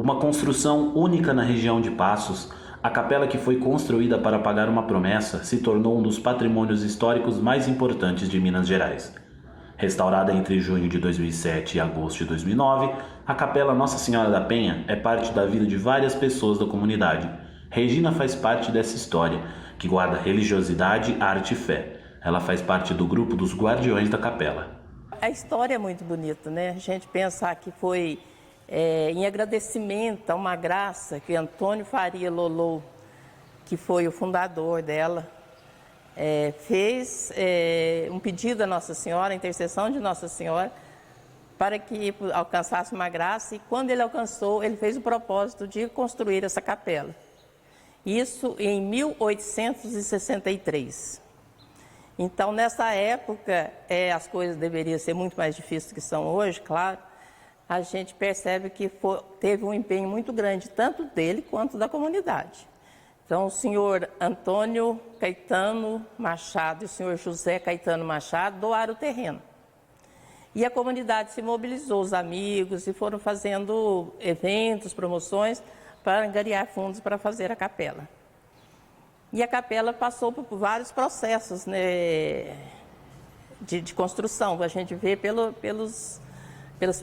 Uma construção única na região de Passos, a capela que foi construída para pagar uma promessa se tornou um dos patrimônios históricos mais importantes de Minas Gerais. Restaurada entre junho de 2007 e agosto de 2009, a Capela Nossa Senhora da Penha é parte da vida de várias pessoas da comunidade. Regina faz parte dessa história, que guarda religiosidade, arte e fé. Ela faz parte do grupo dos Guardiões da Capela. A história é muito bonita, né? A gente pensar que foi em agradecimento a uma graça que Antônio Faria Lolô, que foi o fundador dela, fez um pedido a Nossa Senhora, a intercessão de Nossa Senhora, para que alcançasse uma graça, e quando ele alcançou, ele fez o propósito de construir essa capela. Isso em 1863. Então, nessa época, as coisas deveriam ser muito mais difíceis do que são hoje, claro. A gente percebe que teve um empenho muito grande, tanto dele quanto da comunidade. Então, o senhor Antônio Caetano Machado e o senhor José Caetano Machado doaram o terreno. E a comunidade se mobilizou, os amigos, e foram fazendo eventos, promoções, para angariar fundos para fazer a capela. E a capela passou por vários processos, né, de construção. A gente vê pelas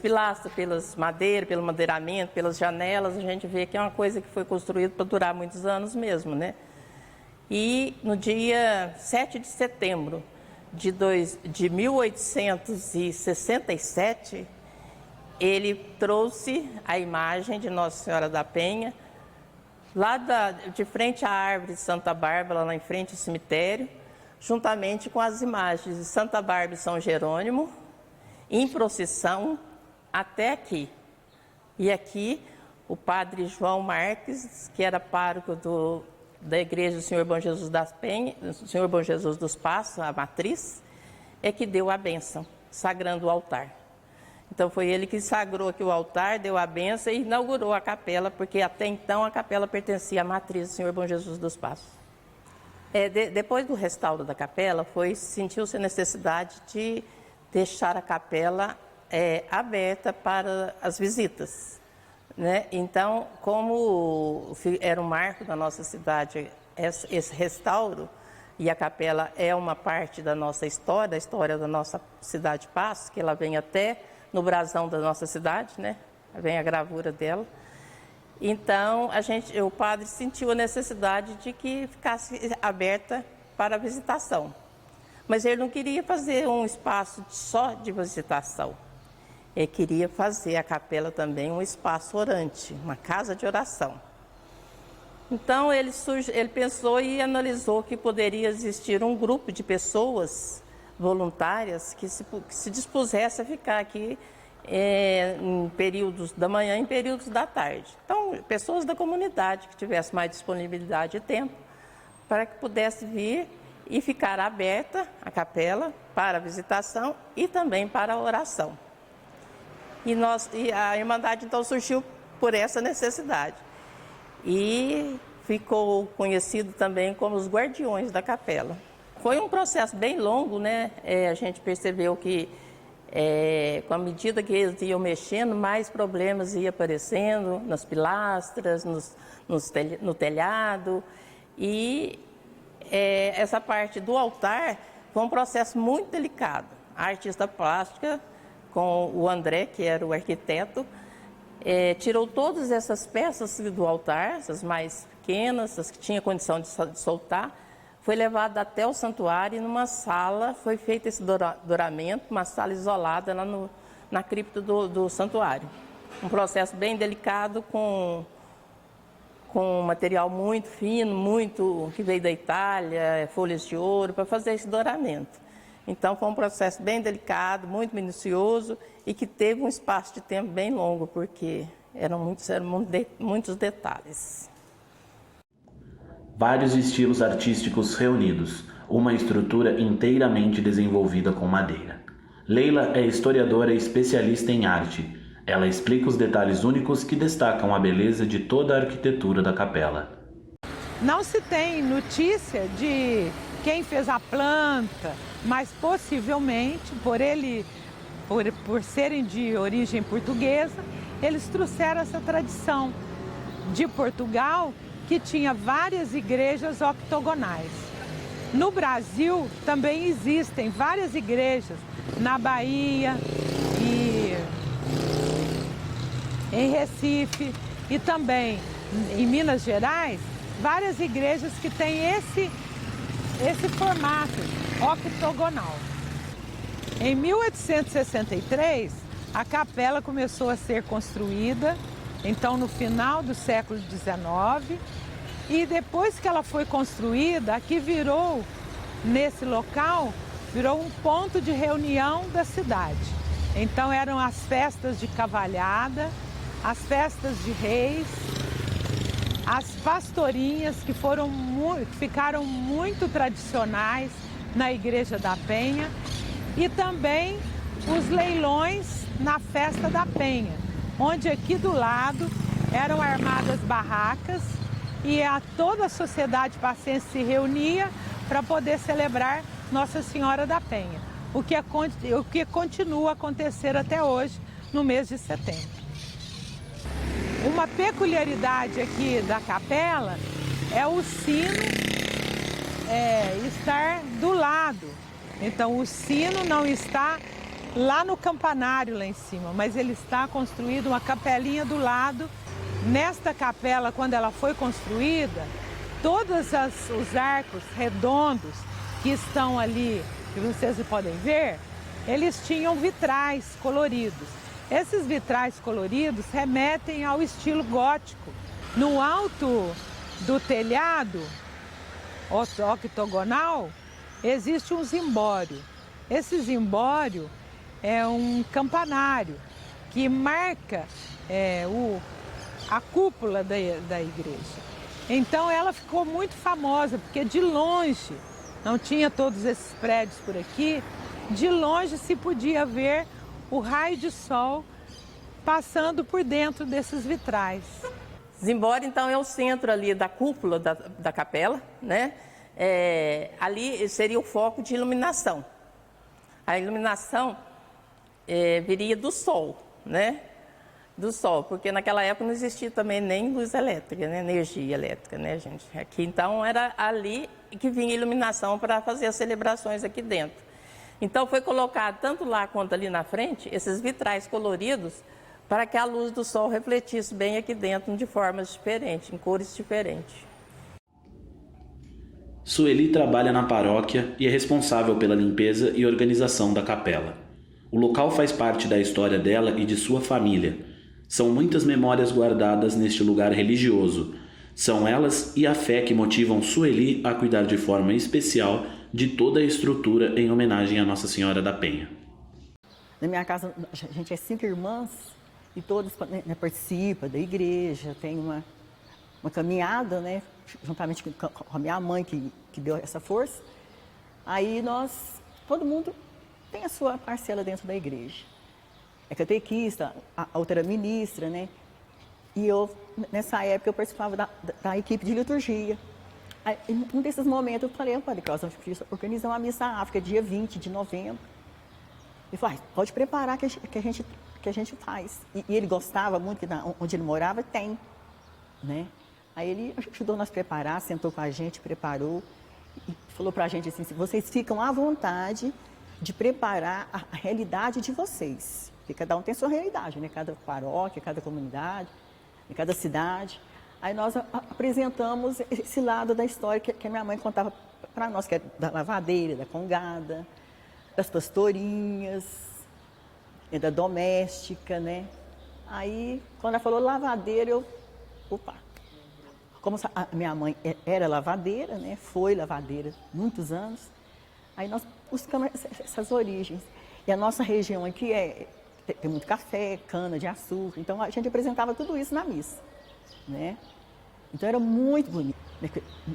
pilastras, pelas madeiras, pelo madeiramento, pelas janelas, a gente vê que é uma coisa que foi construída para durar muitos anos mesmo, né? E no dia 7 de setembro de 1867, ele trouxe a imagem de Nossa Senhora da Penha, lá de frente à árvore de Santa Bárbara, lá em frente ao cemitério, juntamente com as imagens de Santa Bárbara e São Jerônimo, em procissão até aqui. E aqui o padre João Marques, que era pároco da igreja do Senhor Bom Jesus das Penhas, do Senhor Bom Jesus dos Passos, a matriz, é que deu a bênção, sagrando o altar. Então foi ele que sagrou aqui o altar, deu a bênção e inaugurou a capela, porque até então a capela pertencia à matriz do Senhor Bom Jesus dos Passos. Depois do restauro da capela, sentiu-se a necessidade de deixar a capela aberta para as visitas, né? Então, como era um marco da nossa cidade esse restauro, e a capela é uma parte da nossa história, da história da nossa cidade de Passos, que ela vem até no brasão da nossa cidade, né? Vem a gravura dela. Então, o padre sentiu a necessidade de que ficasse aberta para a visitação. Mas ele não queria fazer um espaço só de visitação. Ele queria fazer a capela também um espaço orante, uma casa de oração. Então, ele pensou e analisou que poderia existir um grupo de pessoas voluntárias que se dispusesse a ficar aqui em períodos da manhã e em períodos da tarde. Então, pessoas da comunidade que tivessem mais disponibilidade de tempo para que pudesse vir e ficar aberta a capela para a visitação e também para a oração. E a Irmandade, então, surgiu por essa necessidade. E ficou conhecido também como os Guardiões da Capela. Foi um processo bem longo, né? A gente percebeu que, com a medida que eles iam mexendo, mais problemas iam aparecendo nas pilastras, no telhado. E essa parte do altar foi um processo muito delicado. A artista plástica, com o André, que era o arquiteto, tirou todas essas peças do altar, essas mais pequenas, as que tinha condição de soltar, foi levada até o santuário e numa sala foi feito esse douramento, uma sala isolada lá na cripta do santuário. Um processo bem delicado, com material muito fino, que veio da Itália, folhas de ouro, para fazer esse douramento. Então, foi um processo bem delicado, muito minucioso e que teve um espaço de tempo bem longo, porque eram muitos detalhes. Vários estilos artísticos reunidos, uma estrutura inteiramente desenvolvida com madeira. Leila é historiadora e especialista em arte. Ela explica os detalhes únicos que destacam a beleza de toda a arquitetura da capela. Não se tem notícia de quem fez a planta, mas possivelmente, por serem de origem portuguesa, eles trouxeram essa tradição de Portugal, que tinha várias igrejas octogonais. No Brasil também existem várias igrejas, na Bahia e em Recife e também em Minas Gerais, várias igrejas que têm esse formato octogonal. Em 1863, a capela começou a ser construída, então no final do século XIX, e depois que ela foi construída, aqui virou, nesse local, virou um ponto de reunião da cidade. Então eram as festas de cavalhada, as festas de reis, as pastorinhas que ficaram muito tradicionais na Igreja da Penha e também os leilões na Festa da Penha, onde aqui do lado eram armadas barracas e toda a sociedade passense se reunia para poder celebrar Nossa Senhora da Penha, o que continua a acontecer até hoje, no mês de setembro. Uma peculiaridade aqui da capela é o sino estar do lado. Então o sino não está lá no campanário lá em cima, mas ele está construído uma capelinha do lado. Nesta capela, quando ela foi construída, todos os arcos redondos que estão ali, que vocês podem ver, eles tinham vitrais coloridos. Esses vitrais coloridos remetem ao estilo gótico. No alto do telhado octogonal existe um zimbório. Esse zimbório é um campanário que marca a cúpula da igreja. Então ela ficou muito famosa, porque de longe, não tinha todos esses prédios por aqui, de longe se podia ver o raio de sol passando por dentro desses vitrais. Zimbório, então, é o centro ali da cúpula da capela, né? Ali seria o foco de iluminação. A iluminação viria do sol, né? Do sol, porque naquela época não existia também nem luz elétrica, né? Energia elétrica, né, gente? Aqui, então, era ali que vinha a iluminação para fazer as celebrações aqui dentro. Então, foi colocado, tanto lá quanto ali na frente, esses vitrais coloridos, para que a luz do sol refletisse bem aqui dentro, de formas diferentes, em cores diferentes. Sueli trabalha na paróquia e é responsável pela limpeza e organização da capela. O local faz parte da história dela e de sua família. São muitas memórias guardadas neste lugar religioso. São elas e a fé que motivam Sueli a cuidar de forma especial de toda a estrutura em homenagem a Nossa Senhora da Penha. Na minha casa, a gente é 5 irmãs e todas participam da igreja, tem uma caminhada, né, juntamente com a minha mãe que deu essa força. Aí todo mundo tem a sua parcela dentro da igreja. É catequista, a outra era ministra, né? E nessa época, eu participava da equipe de liturgia. Aí, em um desses momentos, eu falei, Padre Cláudio, vamos organizar uma missa África, dia 20 de novembro. Ele falou, pode preparar que a gente faz. E ele gostava muito, que onde ele morava, tem, né? Aí ele ajudou nós a preparar, sentou com a gente, preparou e falou pra gente assim, vocês ficam à vontade de preparar a realidade de vocês. Porque cada um tem a sua realidade, né? Cada paróquia, cada comunidade, cada cidade. Aí nós apresentamos esse lado da história que a minha mãe contava para nós, que é da lavadeira, da congada, das pastorinhas, da doméstica, né? Aí, quando ela falou lavadeira, como a minha mãe era lavadeira, né? Foi lavadeira muitos anos, aí nós buscamos essas origens. E a nossa região aqui tem muito café, cana de açúcar, então a gente apresentava tudo isso na missa, né? Então era muito bonito.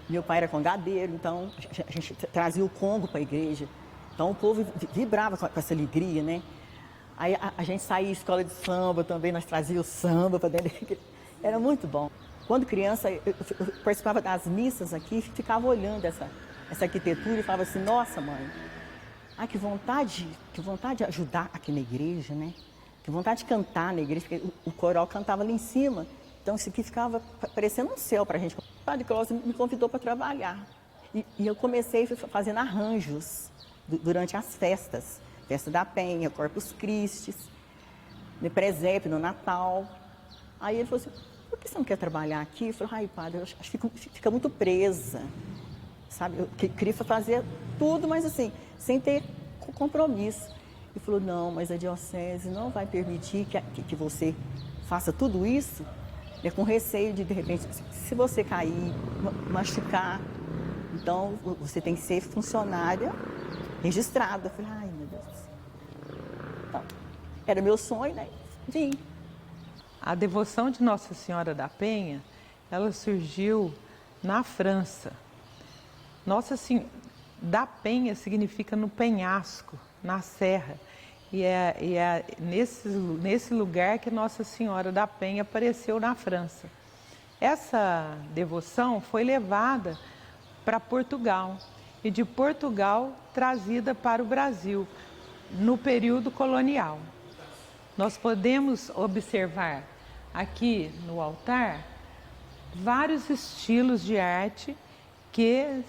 Meu pai era congadeiro, então a gente trazia o congo para a igreja, então o povo vibrava com essa alegria, né? Aí a gente saía em escola de samba também, nós trazíamos o samba para dentro da igreja, era muito bom. Quando criança, eu participava das missas aqui, ficava olhando essa arquitetura e falava assim, nossa mãe, que vontade de ajudar aqui na igreja, né? que vontade de cantar na igreja, porque o coral cantava ali em cima. Então isso aqui ficava parecendo um céu para a gente. O Padre Cláudio me convidou para trabalhar. E eu comecei fazendo arranjos durante as festas. Festa da Penha, Corpus Christi, no presépio, no Natal. Aí ele falou assim, por que você não quer trabalhar aqui? Eu falei, ai padre, eu acho que fica muito presa. Sabe, eu queria fazer tudo, mas assim, sem ter compromisso. Ele falou, não, mas a diocese não vai permitir que você faça tudo isso, né, com receio de repente, se você cair, machucar. Então, você tem que ser funcionária registrada. Eu falei, ai meu Deus. Então, era meu sonho, né? Vim. A devoção de Nossa Senhora da Penha, ela surgiu na França. Nossa Senhora da Penha significa no penhasco, na serra. E é nesse lugar que Nossa Senhora da Penha apareceu na França. Essa devoção foi levada para Portugal e de Portugal trazida para o Brasil no período colonial. Nós podemos observar aqui no altar vários estilos de arte que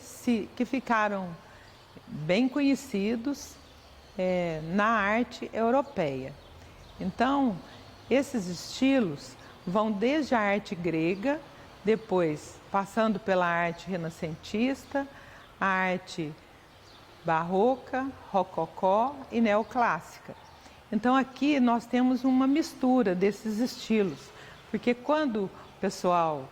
ficaram bem conhecidos na arte europeia. Então, esses estilos vão desde a arte grega, depois passando pela arte renascentista, a arte barroca, rococó e neoclássica. Então aqui nós temos uma mistura desses estilos, porque quando o pessoal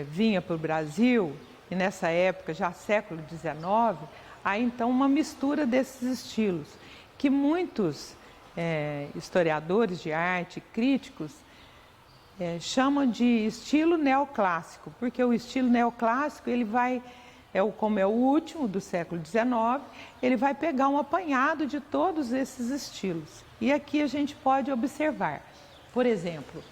vinha para o Brasil, e nessa época, já século XIX, há então uma mistura desses estilos, que muitos historiadores de arte, críticos, chamam de estilo neoclássico, porque o estilo neoclássico, ele vai, como é o último do século XIX, ele vai pegar um apanhado de todos esses estilos. E aqui a gente pode observar, por exemplo,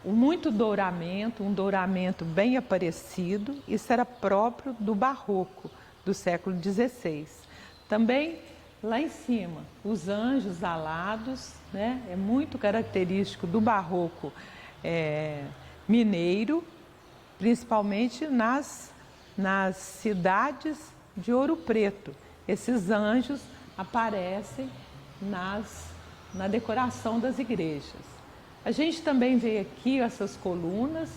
um douramento bem aparecido, isso era próprio do barroco, do século XVI. Também lá em cima, os anjos alados, né? É muito característico do barroco mineiro, principalmente nas cidades de Ouro Preto. Esses anjos aparecem na decoração das igrejas. A gente também vê aqui essas colunas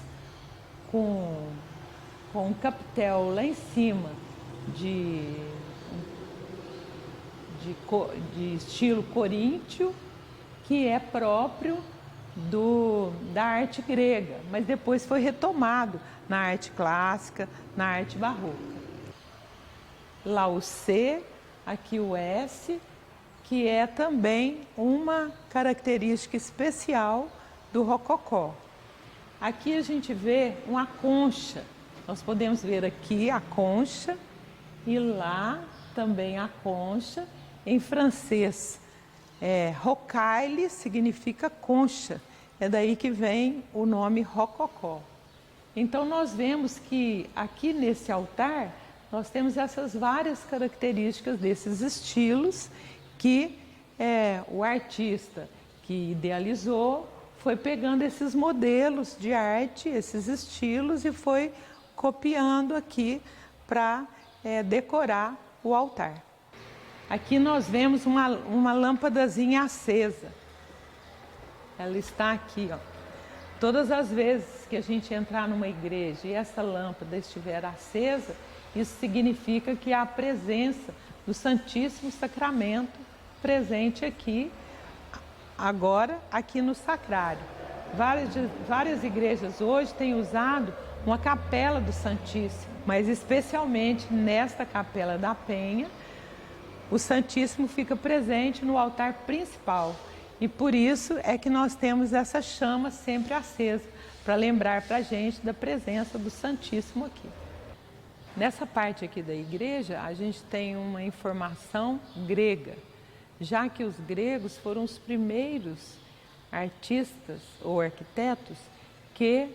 com um capitel lá em cima de estilo coríntio, que é próprio da arte grega, mas depois foi retomado na arte clássica, na arte barroca. Lá o C, aqui o S, que é também uma característica especial do rococó. Aqui a gente vê uma concha, nós podemos ver aqui a concha e lá também a concha, em francês. Rocaille significa concha, é daí que vem o nome rococó. Então nós vemos que aqui nesse altar nós temos essas várias características desses estilos que o artista que idealizou foi pegando esses modelos de arte, esses estilos e foi copiando aqui para decorar o altar. Aqui nós vemos uma lâmpadazinha acesa. Ela está aqui, ó. Todas as vezes que a gente entrar numa igreja e essa lâmpada estiver acesa, isso significa que há a presença do Santíssimo Sacramento presente aqui, agora aqui no sacrário. Várias igrejas hoje têm usado uma capela do Santíssimo, mas especialmente nesta Capela da Penha, o Santíssimo fica presente no altar principal. E por isso é que nós temos essa chama sempre acesa, para lembrar para a gente da presença do Santíssimo aqui. Nessa parte aqui da igreja, a gente tem uma informação grega, já que os gregos foram os primeiros artistas ou arquitetos que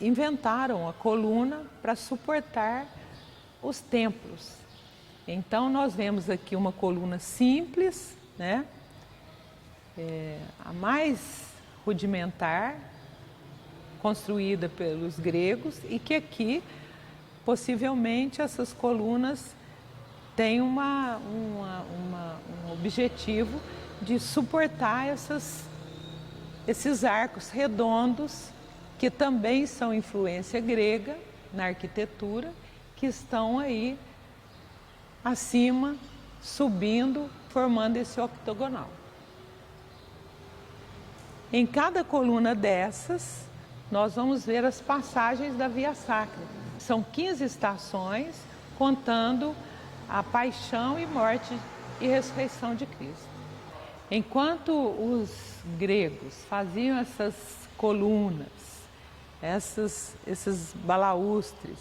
inventaram a coluna para suportar os templos. Então nós vemos aqui uma coluna simples, né? a mais rudimentar, construída pelos gregos, e que aqui, possivelmente, essas colunas têm um objetivo de suportar esses arcos redondos, que também são influência grega na arquitetura, que estão aí acima, subindo, formando esse octogonal. Em cada coluna dessas, nós vamos ver as passagens da Via Sacra. São 15 estações, contando a paixão e morte e ressurreição de Cristo. Enquanto os gregos faziam essas colunas, esses balaústres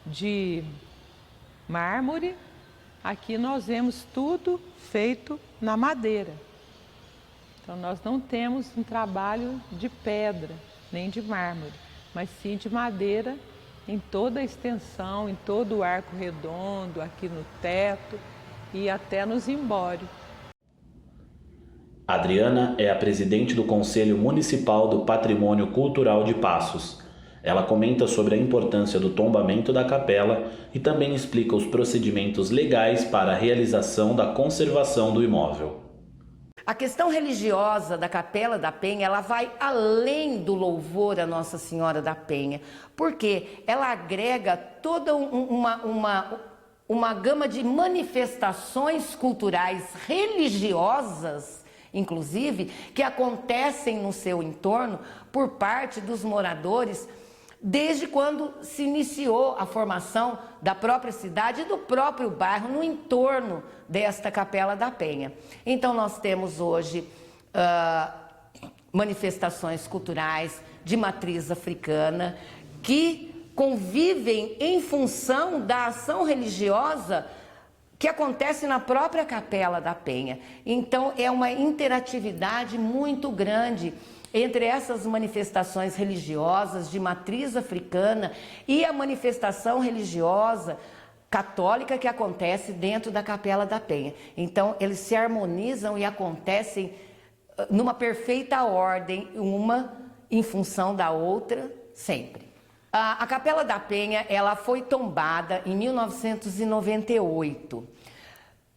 de mármore, aqui nós vemos tudo feito na madeira. Então nós não temos um trabalho de pedra, nem de mármore, mas sim de madeira em toda a extensão, em todo o arco redondo, aqui no teto e até no zimbório. Adriana é a presidente do Conselho Municipal do Patrimônio Cultural de Passos. Ela comenta sobre a importância do tombamento da capela e também explica os procedimentos legais para a realização da conservação do imóvel. A questão religiosa da Capela da Penha, ela vai além do louvor a Nossa Senhora da Penha, porque ela agrega toda uma gama de manifestações culturais religiosas, inclusive, que acontecem no seu entorno por parte dos moradores desde quando se iniciou a formação da própria cidade e do próprio bairro no entorno desta Capela da Penha. Então nós temos hoje manifestações culturais de matriz africana que convivem em função da ação religiosa que acontece na própria Capela da Penha. Então é uma interatividade muito grande entre essas manifestações religiosas de matriz africana e a manifestação religiosa católica que acontece dentro da Capela da Penha. Então, eles se harmonizam e acontecem numa perfeita ordem, uma em função da outra, sempre. A Capela da Penha, ela foi tombada em 1998.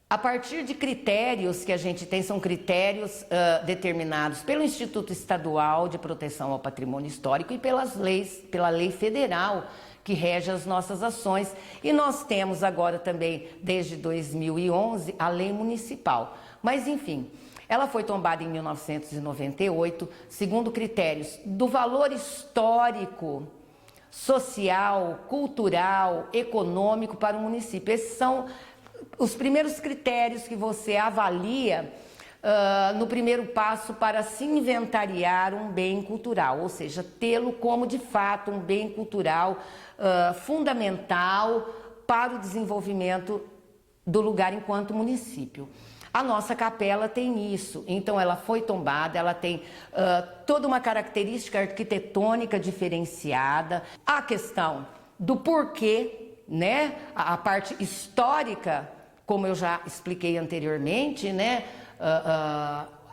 A partir de critérios que a gente tem, são critérios determinados pelo Instituto Estadual de Proteção ao Patrimônio Histórico e pela lei federal que rege as nossas ações. E nós temos agora também, desde 2011, a lei municipal. Mas, enfim, ela foi tombada em 1998, segundo critérios do valor histórico, social, cultural, econômico para o município. Esses são os primeiros critérios que você avalia no primeiro passo para se inventariar um bem cultural, ou seja, tê-lo como de fato um bem cultural fundamental para o desenvolvimento do lugar enquanto município. A nossa capela tem isso, então ela foi tombada, ela tem toda uma característica arquitetônica diferenciada. A questão do porquê, né, a parte histórica, como eu já expliquei anteriormente, né,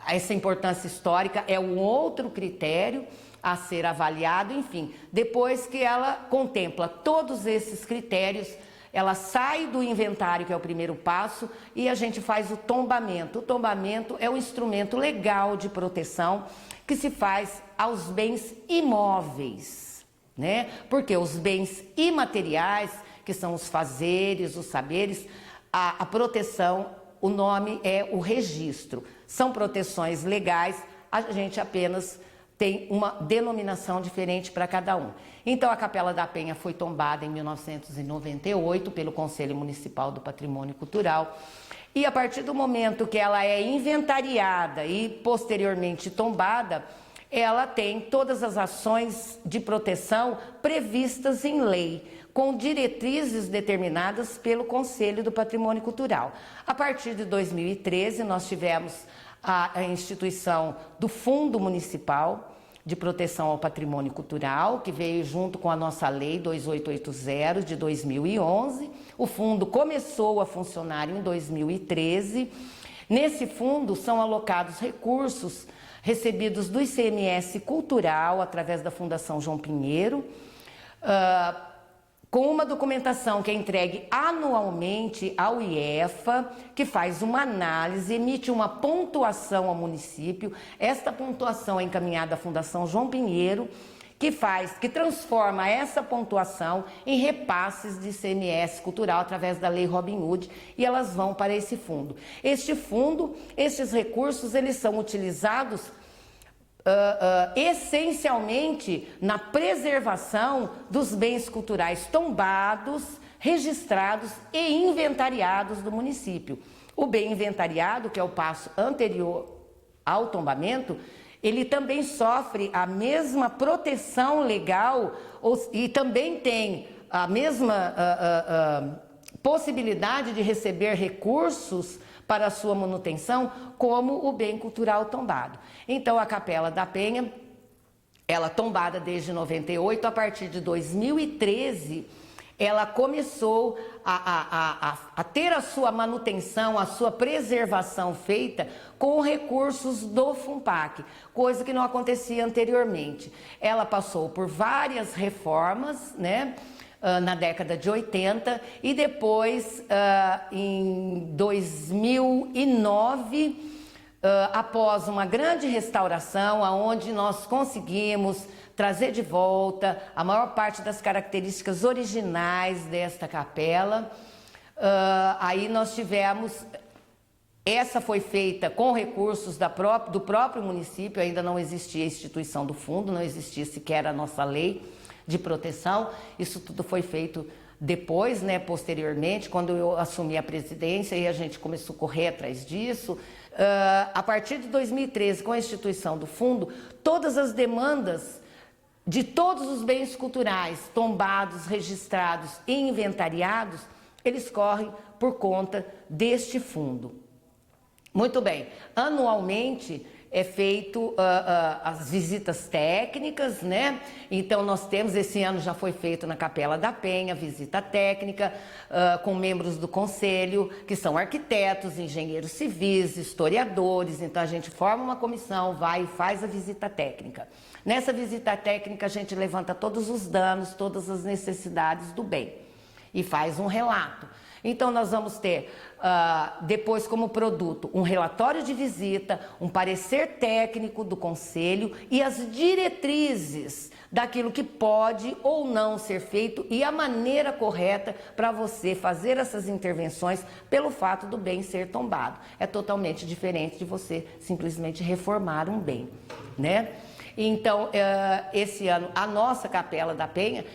essa importância histórica é um outro critério a ser avaliado. Enfim, depois que ela contempla todos esses critérios, ela sai do inventário, que é o primeiro passo, e a gente faz o tombamento. O tombamento é um instrumento legal de proteção que se faz aos bens imóveis, né? Porque os bens imateriais, que são os fazeres, os saberes, a proteção, o nome é o registro. São proteções legais, a gente apenas tem uma denominação diferente para cada um. Então, a Capela da Penha foi tombada em 1998 pelo Conselho Municipal do Patrimônio Cultural. E a partir do momento que ela é inventariada e posteriormente tombada, ela tem todas as ações de proteção previstas em lei, com diretrizes determinadas pelo Conselho do Patrimônio Cultural. A partir de 2013, nós tivemos a instituição do Fundo Municipal de Proteção ao Patrimônio Cultural, que veio junto com a nossa Lei 2880 de 2011. O fundo começou a funcionar em 2013 Nesse fundo são alocados recursos recebidos do ICMS Cultural, através da Fundação João Pinheiro, com uma documentação que é entregue anualmente ao IEFA, que faz uma análise, emite uma pontuação ao município. Esta pontuação é encaminhada à Fundação João Pinheiro, que transforma essa pontuação em repasses de ICMS cultural através da Lei Robin Hood, e elas vão para esse fundo. Este fundo, estes recursos, eles são utilizados essencialmente na preservação dos bens culturais tombados, registrados e inventariados do município. O bem inventariado, que é o passo anterior ao tombamento, ele também sofre a mesma proteção legal e também tem a mesma possibilidade de receber recursos para a sua manutenção como o bem cultural tombado. Então, a Capela da Penha, ela tombada desde 98, a partir de 2013, ela começou a ter a sua manutenção, a sua preservação feita com recursos do FUNPAC, coisa que não acontecia anteriormente. Ela passou por várias reformas, né, na década de 80, e depois, em 2009, após uma grande restauração, onde nós conseguimos trazer de volta a maior parte das características originais desta capela. Aí nós tivemos, essa foi feita com recursos do próprio município, ainda não existia a instituição do fundo, não existia sequer a nossa lei de proteção. Isso tudo foi feito depois, né, posteriormente, quando eu assumi a presidência, e a gente começou a correr atrás disso. A partir de 2013, com a instituição do fundo, todas as demandas de todos os bens culturais tombados, registrados e inventariados, eles correm por conta deste fundo. Muito bem, anualmente é feito as visitas técnicas, né? Então nós temos, esse ano já foi feito na Capela da Penha, visita técnica, com membros do conselho, que são arquitetos, engenheiros civis, historiadores. Então a gente forma uma comissão, vai e faz a visita técnica. Nessa visita técnica a gente levanta todos os danos, todas as necessidades do bem e faz um relato. Então nós vamos ter depois como produto um relatório de visita, um parecer técnico do conselho e as diretrizes daquilo que pode ou não ser feito e a maneira correta para você fazer essas intervenções pelo fato do bem ser tombado. É totalmente diferente de você simplesmente reformar um bem, né? Então, esse ano, a nossa Capela da Penha,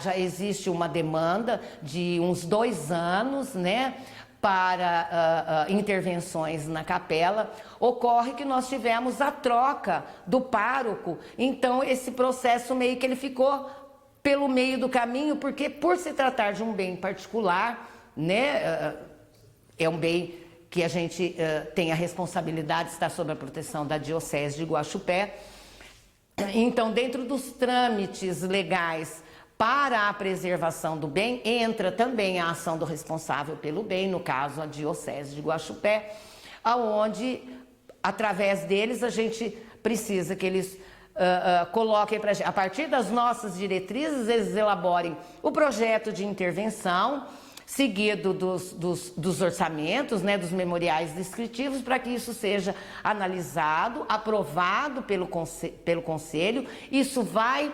já existe uma demanda de uns 2 anos, né, para intervenções na capela. Ocorre que nós tivemos a troca do pároco, então esse processo meio que ele ficou pelo meio do caminho, porque por se tratar de um bem particular, né, é um bem que a gente tem a responsabilidade de estar sob a proteção da Diocese de Guaxupé. Então, dentro dos trâmites legais para a preservação do bem, entra também a ação do responsável pelo bem, no caso a Diocese de Guaxupé, aonde, através deles, a gente precisa que eles coloquem para a gente, a partir das nossas diretrizes, eles elaborem o projeto de intervenção, seguido dos orçamentos, né, dos memoriais descritivos, para que isso seja analisado, aprovado pelo conselho. Isso vai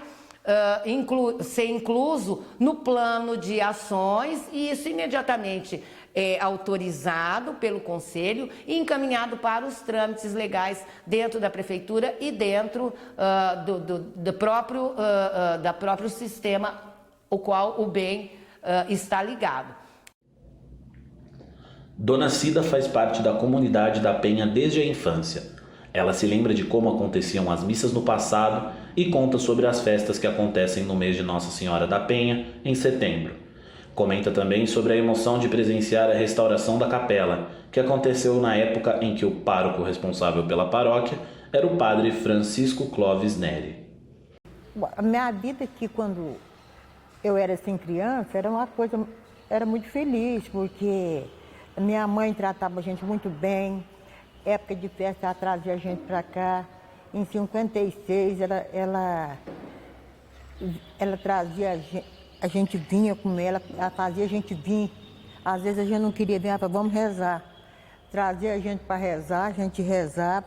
ser incluso no plano de ações, e isso imediatamente é autorizado pelo conselho e encaminhado para os trâmites legais dentro da prefeitura e dentro do próprio sistema ao qual o bem está ligado. Dona Cida faz parte da comunidade da Penha desde a infância. Ela se lembra de como aconteciam as missas no passado e conta sobre as festas que acontecem no mês de Nossa Senhora da Penha, em setembro. Comenta também sobre a emoção de presenciar a restauração da capela, que aconteceu na época em que o pároco responsável pela paróquia era o padre Francisco Clovis Neri. A minha vida aqui, quando eu era assim criança, era uma coisa, era muito feliz, porque Minha mãe tratava a gente muito bem. Época de festa, ela trazia a gente para cá. Em 56, ela trazia a gente vinha com ela fazia a gente vir. Às vezes a gente não queria vir, ela falava, vamos rezar. Trazia a gente para rezar, a gente rezava.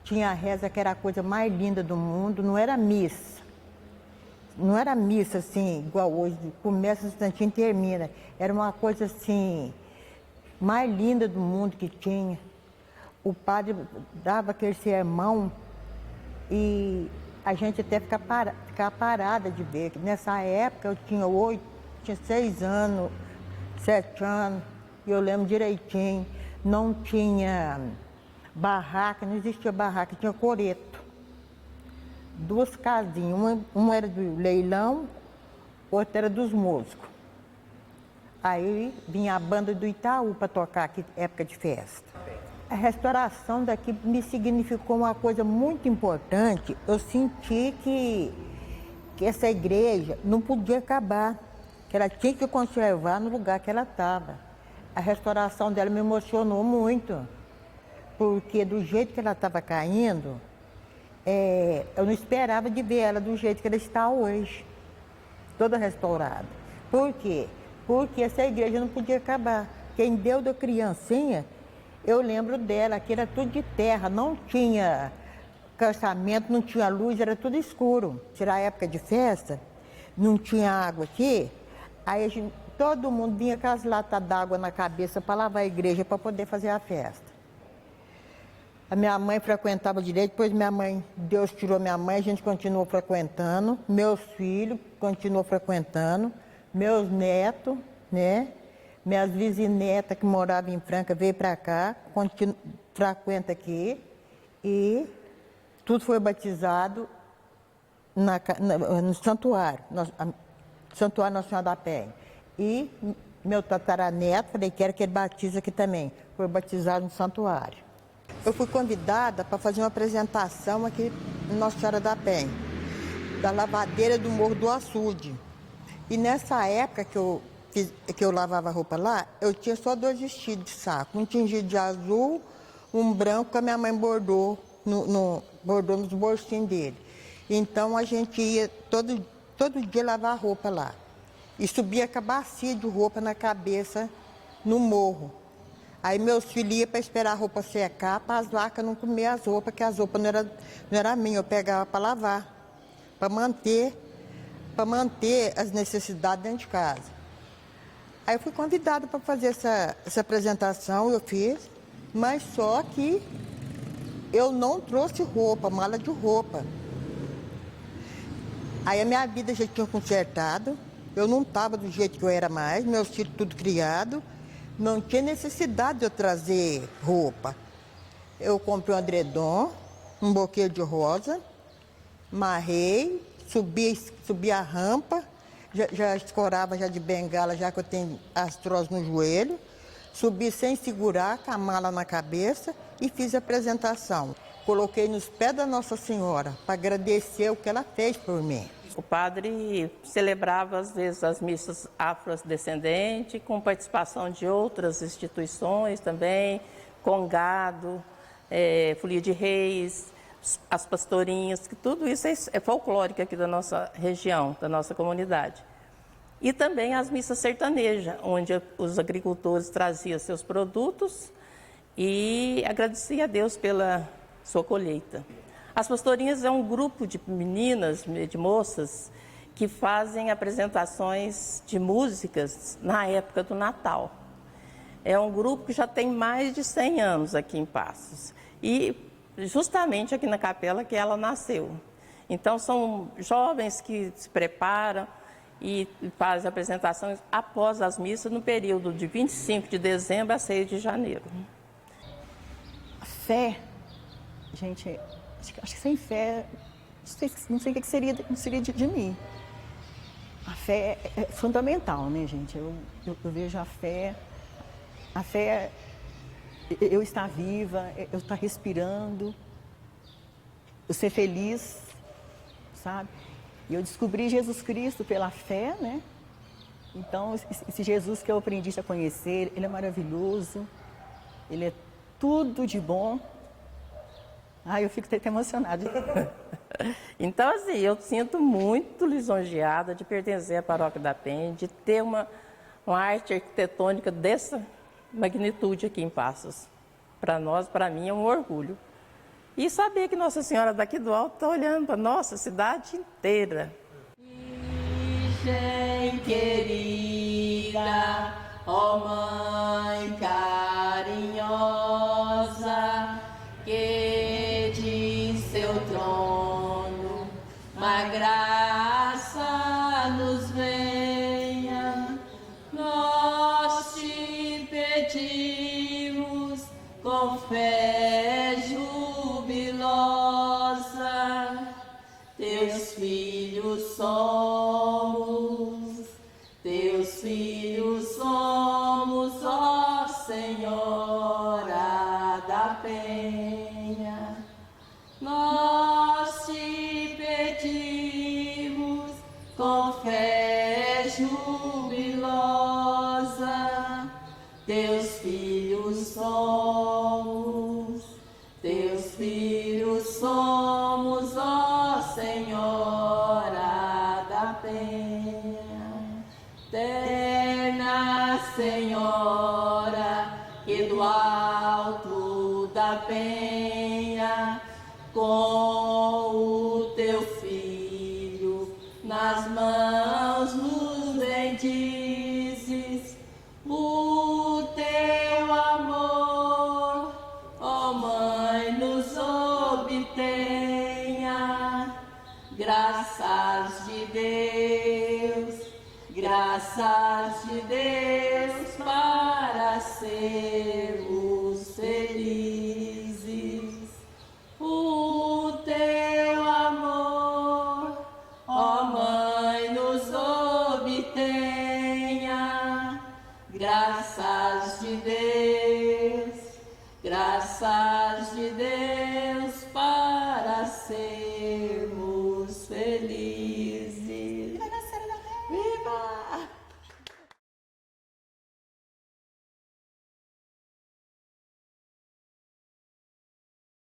Tinha a reza que era a coisa mais linda do mundo, não era missa. Não era missa assim, igual hoje, começa um instantinho e termina. Era uma coisa assim, mais linda do mundo que tinha. O padre dava aquele sermão e a gente até ficava parada de ver. Nessa época eu tinha 6 anos, 7 anos, e eu lembro direitinho. Não tinha barraca, não existia barraca, tinha coreto. 2 casinhas, uma era do leilão, outra era dos músicos. Aí vinha a banda do Itaú para tocar aqui, época de festa. A restauração daqui me significou uma coisa muito importante. Eu senti que essa igreja não podia acabar, que ela tinha que conservar no lugar que ela estava. A restauração dela me emocionou muito, porque do jeito que ela estava caindo, eu não esperava de ver ela do jeito que ela está hoje, toda restaurada. Por quê? Porque essa igreja não podia acabar. Quem deu da criancinha, eu lembro dela, que era tudo de terra, não tinha calçamento, não tinha luz, era tudo escuro. Tirar a época de festa, não tinha água aqui, aí todo mundo vinha com as latas d'água na cabeça para lavar a igreja para poder fazer a festa. A minha mãe frequentava direito, depois Deus tirou minha mãe, a gente continuou frequentando, meus filhos continuam frequentando, meus netos, né? Minhas vizinhetas que moravam em Franca veio para cá, frequenta aqui, e tudo foi batizado no santuário, Santuário Nossa Senhora da Penha. E meu tataraneto, falei, quero que ele batize aqui também, foi batizado no santuário. Eu fui convidada para fazer uma apresentação aqui em Nossa Senhora da Penha, da lavadeira do Morro do Açude. E nessa época que eu lavava roupa lá, eu tinha só 2 vestidos de saco, um tingido de azul, um branco que a minha mãe bordou nos bolsinhos dele. Então a gente ia todo dia lavar roupa lá. E subia com a bacia de roupa na cabeça no morro. Aí meus filhos iam para esperar a roupa secar, para as vacas não comer as roupas, que as roupas não era minha, eu pegava para lavar, para manter as necessidades dentro de casa. Aí eu fui convidada para fazer essa apresentação, eu fiz, mas só que eu não trouxe roupa, mala de roupa. Aí a minha vida já tinha consertado, eu não estava do jeito que eu era mais, meus filhos tudo criado, não tinha necessidade de eu trazer roupa. Eu comprei um edredom, um buquê de rosa, marrei, subi a rampa, já escorava já de bengala, já que eu tenho artrose no joelho, subi sem segurar, com a mala na cabeça e fiz a apresentação. Coloquei nos pés da Nossa Senhora para agradecer o que ela fez por mim. O padre celebrava, às vezes, as missas afrodescendentes, com participação de outras instituições também, congado, folia de reis, as pastorinhas, que tudo isso é folclórico aqui da nossa região, da nossa comunidade. E também as missas sertanejas, onde os agricultores traziam seus produtos e agradeciam a Deus pela sua colheita. As pastorinhas é um grupo de meninas, de moças, que fazem apresentações de músicas na época do Natal. É um grupo que já tem mais de 100 anos aqui em Passos. E justamente aqui na capela que ela nasceu. Então são jovens que se preparam e fazem apresentações após as missas no período de 25 de dezembro a 6 de janeiro. A fé, gente, acho que sem fé, não sei o que seria de mim. A fé é fundamental, né, gente? Eu vejo a fé, eu estar viva, eu estar respirando, eu ser feliz, sabe? E eu descobri Jesus Cristo pela fé, né? Então, esse Jesus que eu aprendi a conhecer, ele é maravilhoso, ele é tudo de bom. Ai, eu fico até emocionada. Então, assim, eu sinto muito lisonjeada de pertencer à Paróquia da Penha, de ter uma arte arquitetônica dessa magnitude aqui em Passos. Para nós, para mim, é um orgulho. E saber que Nossa Senhora daqui do alto está olhando para a nossa cidade inteira. Virgem querida, ó Mãe carinhosa, que de seu trono uma graça nos venha, nós te pedimos com fé jubilosa, teus filhos somos, ó Senhora da Penha. Nós te pedimos com fé jubilosa, teus filhos somos, ó Senhora da Penha. Eterna Senhora, que do alto da penha, com o teu filho nas mãos nos bendizes, o teu amor, ó Mãe, nos obtenha. Graças de Deus, para sermos felizes. O teu amor, ó Mãe, nos obtenha. Graças de Deus, para sermos